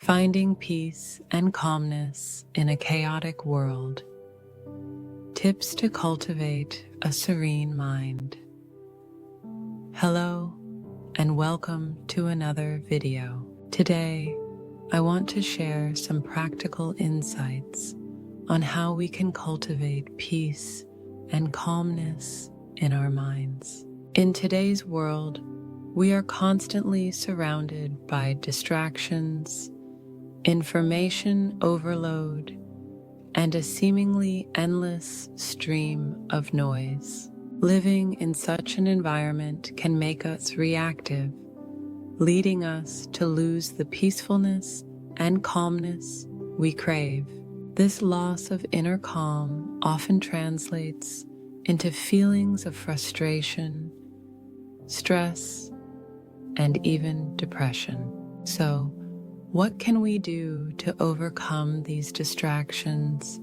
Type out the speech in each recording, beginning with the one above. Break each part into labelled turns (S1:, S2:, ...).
S1: Finding peace and calmness in a chaotic world. Tips to cultivate a serene mind. Hello, and welcome to another video. Today, I want to share some practical insights on how we can cultivate peace and calmness in our minds. In today's world, we are constantly surrounded by distractions, information overload, and a seemingly endless stream of noise. Living in such an environment can make us reactive, leading us to lose the peacefulness and calmness we crave. This loss of inner calm often translates into feelings of frustration, stress, and even depression. So, what can we do to overcome these distractions,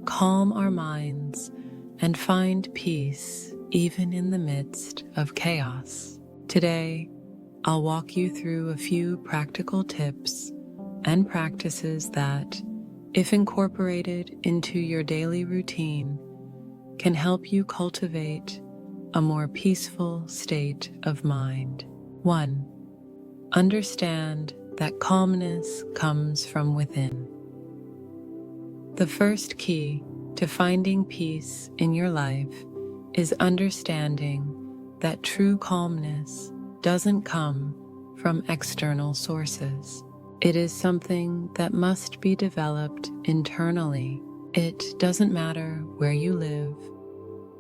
S1: calm our minds, and find peace even in the midst of chaos? Today, I'll walk you through a few practical tips and practices that, if incorporated into your daily routine, can help you cultivate a more peaceful state of mind. 1. Understand that calmness comes from within. The first key to finding peace in your life is understanding that true calmness doesn't come from external sources. It is something that must be developed internally. It doesn't matter where you live,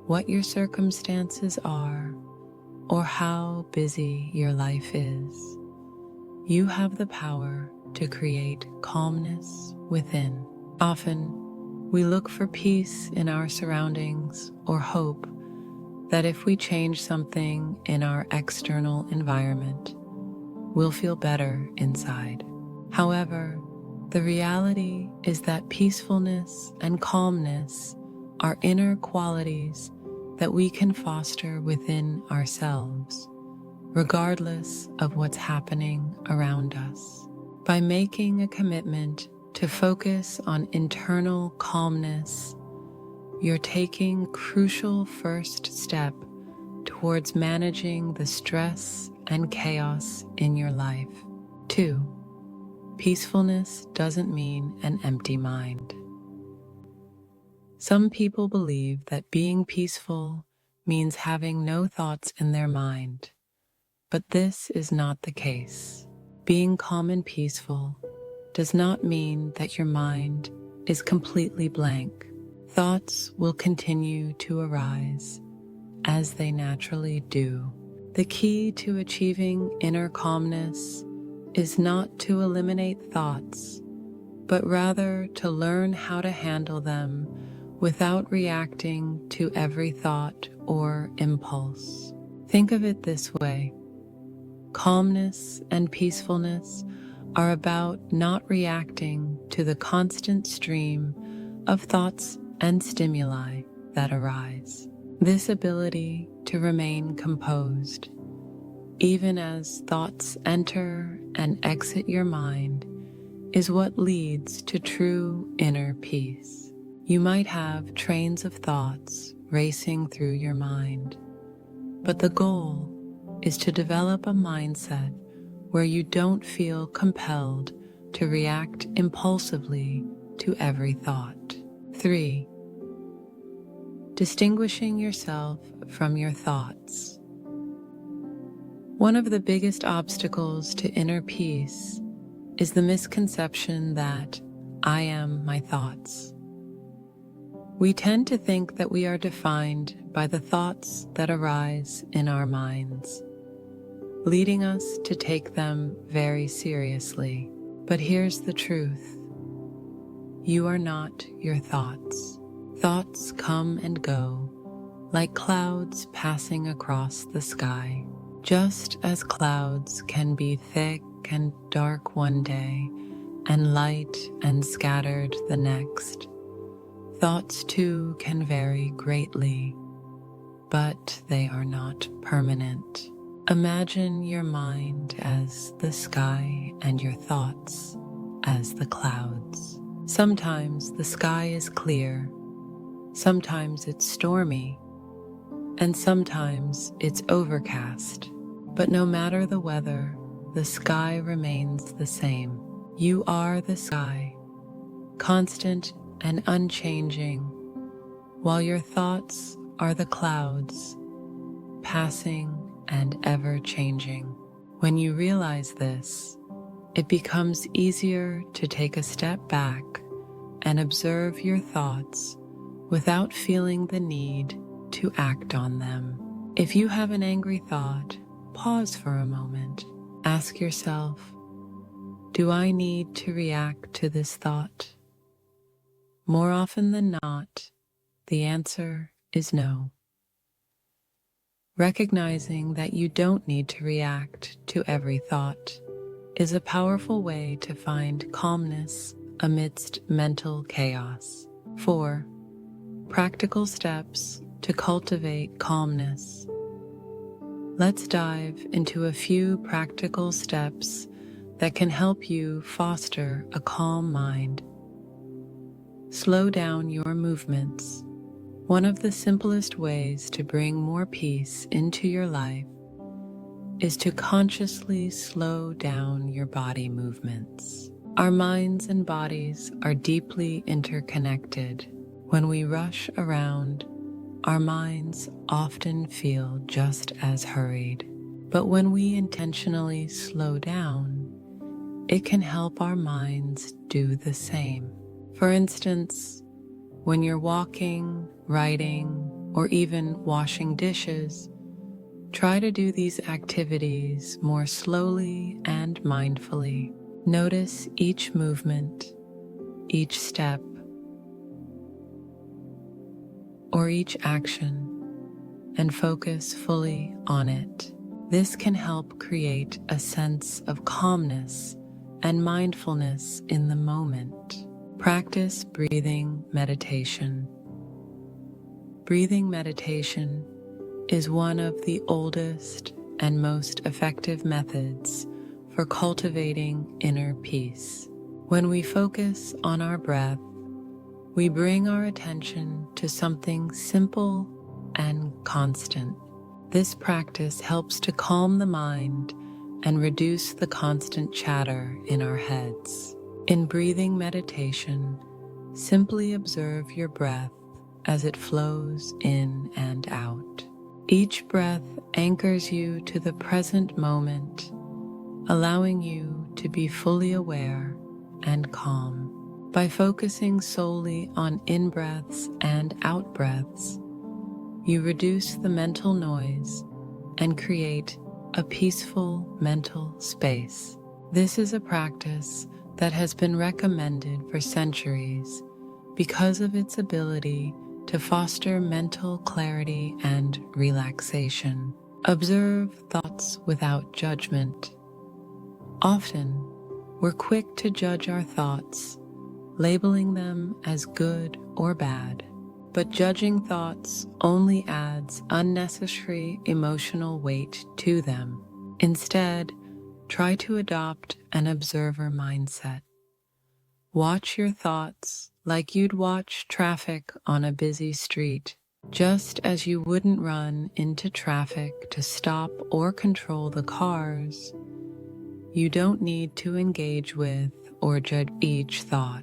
S1: what your circumstances are, or how busy your life is. You have the power to create calmness within. Often, we look for peace in our surroundings or hope that if we change something in our external environment, we'll feel better inside. However, the reality is that peacefulness and calmness are inner qualities that we can foster within ourselves, regardless of what's happening around us. By making a commitment to focus on internal calmness, you're taking crucial first step towards managing the stress and chaos in your life. 2. Peacefulness doesn't mean an empty mind. Some people believe that being peaceful means having no thoughts in their mind. But this is not the case. Being calm and peaceful does not mean that your mind is completely blank. Thoughts will continue to arise, as they naturally do. The key to achieving inner calmness is not to eliminate thoughts, but rather to learn how to handle them without reacting to every thought or impulse. Think of it this way. Calmness and peacefulness are about not reacting to the constant stream of thoughts and stimuli that arise. This ability to remain composed, even as thoughts enter and exit your mind, is what leads to true inner peace. You might have trains of thoughts racing through your mind, but the goal is to develop a mindset where you don't feel compelled to react impulsively to every thought. 3. Distinguishing yourself from your thoughts. One of the biggest obstacles to inner peace is the misconception that I am my thoughts. We tend to think that we are defined by the thoughts that arise in our minds, leading us to take them very seriously. But here's the truth. You are not your thoughts. Thoughts come and go, like clouds passing across the sky. Just as clouds can be thick and dark one day, and light and scattered the next, thoughts too can vary greatly, but they are not permanent. Imagine your mind as the sky and your thoughts as the clouds. Sometimes the sky is clear, sometimes it's stormy, and sometimes it's overcast. But no matter the weather, the sky remains the same. You are the sky, constant and unchanging, while your thoughts are the clouds, passing and ever-changing. When you realize this, it becomes easier to take a step back and observe your thoughts without feeling the need to act on them. If you have an angry thought, pause for a moment. Ask yourself, do I need to react to this thought? More often than not, the answer is no. Recognizing that you don't need to react to every thought is a powerful way to find calmness amidst mental chaos. 4. Practical steps to cultivate calmness. Let's dive into a few practical steps that can help you foster a calm mind. Slow down your movements. One of the simplest ways to bring more peace into your life is to consciously slow down your body movements. Our minds and bodies are deeply interconnected. When we rush around, our minds often feel just as hurried. But when we intentionally slow down, it can help our minds do the same. For instance, when you're walking, writing, or even washing dishes, try to do these activities more slowly and mindfully. Notice each movement, each step, or each action, and focus fully on it. This can help create a sense of calmness and mindfulness in the moment. Practice breathing meditation. Breathing meditation is one of the oldest and most effective methods for cultivating inner peace. When we focus on our breath, we bring our attention to something simple and constant. This practice helps to calm the mind and reduce the constant chatter in our heads. In breathing meditation, simply observe your breath as it flows in and out. Each breath anchors you to the present moment, allowing you to be fully aware and calm. By focusing solely on in-breaths and out-breaths, you reduce the mental noise and create a peaceful mental space. This is a practice that has been recommended for centuries because of its ability to foster mental clarity and relaxation. Observe thoughts without judgment. Often, we're quick to judge our thoughts, labeling them as good or bad. But judging thoughts only adds unnecessary emotional weight to them. Instead, try to adopt an observer mindset. Watch your thoughts like you'd watch traffic on a busy street. Just as you wouldn't run into traffic to stop or control the cars, you don't need to engage with or judge each thought.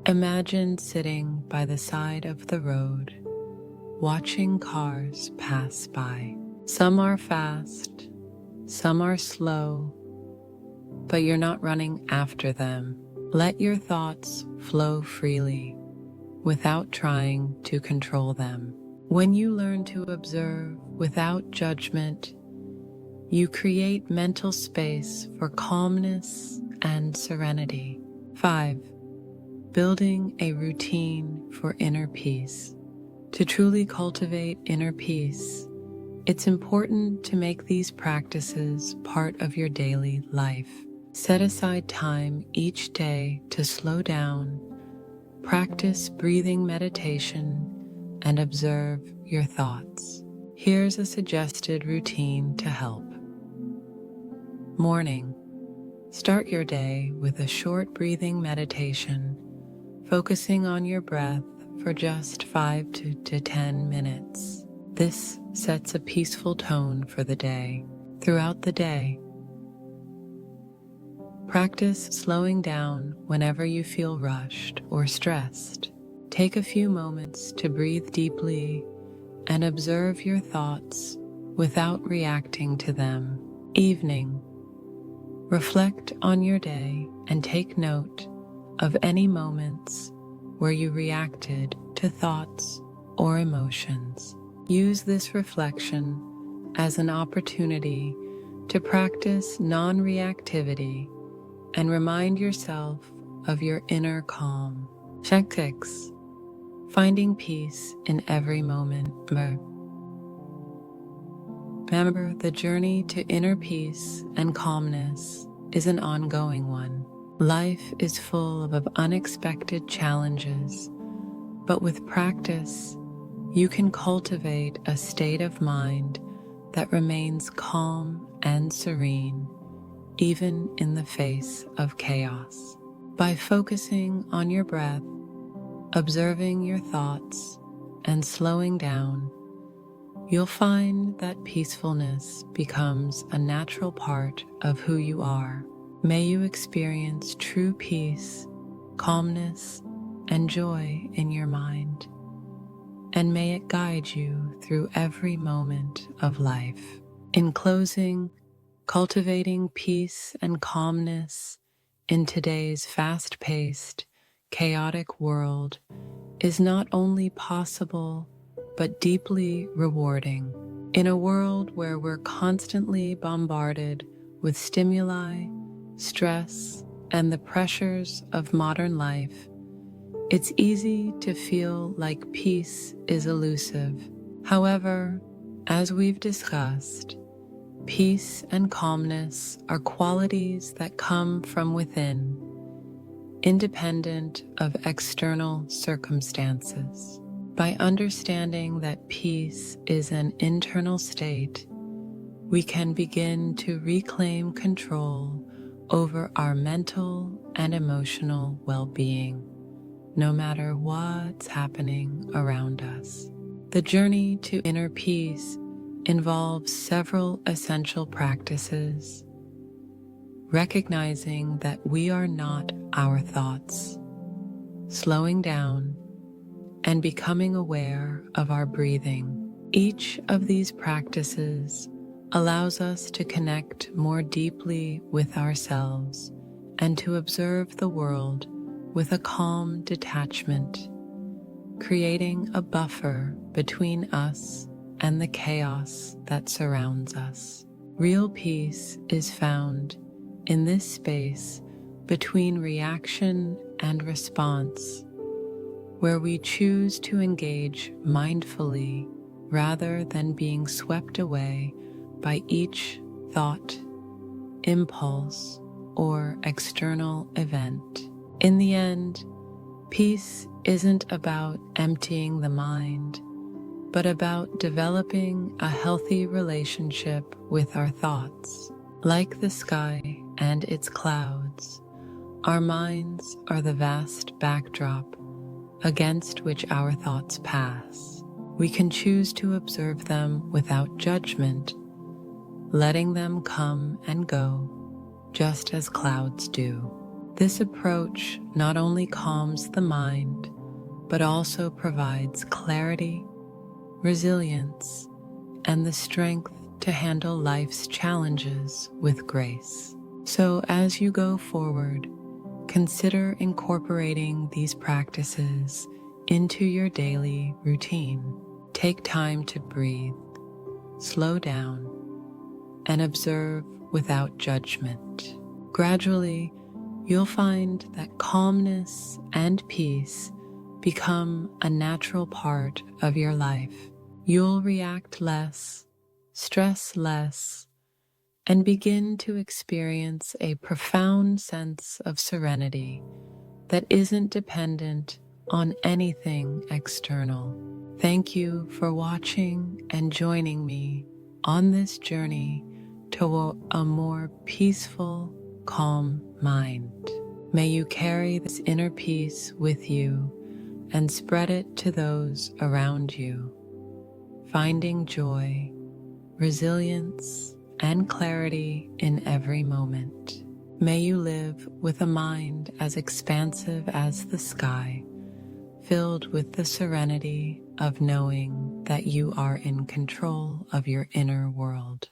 S1: Imagine sitting by the side of the road, watching cars pass by. Some are fast, some are slow, but you're not running after them. Let your thoughts flow freely, without trying to control them. When you learn to observe without judgment, you create mental space for calmness and serenity. 5. Building a routine for inner peace. To truly cultivate inner peace, it's important to make these practices part of your daily life. Set aside time each day to slow down, practice breathing meditation, and observe your thoughts. Here's a suggested routine to help. Morning. Start your day with a short breathing meditation, focusing on your breath for just 5 to 10 minutes. This sets a peaceful tone for the day. Throughout the day, practice slowing down whenever you feel rushed or stressed. Take a few moments to breathe deeply and observe your thoughts without reacting to them. Evening, reflect on your day and take note of any moments where you reacted to thoughts or emotions. Use this reflection as an opportunity to practice non-reactivity and remind yourself of your inner calm. Check 6. Finding peace in every moment. Remember, the journey to inner peace and calmness is an ongoing one. Life is full of unexpected challenges, but with practice, you can cultivate a state of mind that remains calm and serene, even in the face of chaos. By focusing on your breath, observing your thoughts, and slowing down, you'll find that peacefulness becomes a natural part of who you are. May you experience true peace, calmness, and joy in your mind, and may it guide you through every moment of life. In closing, cultivating peace and calmness in today's fast-paced, chaotic world is not only possible, but deeply rewarding. In a world where we're constantly bombarded with stimuli, stress, and the pressures of modern life, it's easy to feel like peace is elusive. However, as we've discussed, peace and calmness are qualities that come from within, independent of external circumstances. By understanding that peace is an internal state, we can begin to reclaim control over our mental and emotional well-being, no matter what's happening around us. The journey to inner peace involves several essential practices. Recognizing that we are not our thoughts, slowing down, and becoming aware of our breathing. Each of these practices allows us to connect more deeply with ourselves and to observe the world with a calm detachment, creating a buffer between us and the chaos that surrounds us. Real peace is found in this space between reaction and response, where we choose to engage mindfully rather than being swept away by each thought, impulse, or external event. In the end, peace isn't about emptying the mind, but about developing a healthy relationship with our thoughts. Like the sky and its clouds, our minds are the vast backdrop against which our thoughts pass. We can choose to observe them without judgment, letting them come and go, just as clouds do. This approach not only calms the mind, but also provides clarity, resilience, and the strength to handle life's challenges with grace. So as you go forward, consider incorporating these practices into your daily routine. Take time to breathe, slow down, and observe without judgment. Gradually, you'll find that calmness and peace become a natural part of your life. You'll react less, stress less, and begin to experience a profound sense of serenity that isn't dependent on anything external. Thank you for watching and joining me on this journey to a more peaceful, calm mind. May you carry this inner peace with you and spread it to those around you, finding joy, resilience, and clarity in every moment. May you live with a mind as expansive as the sky, filled with the serenity of knowing that you are in control of your inner world.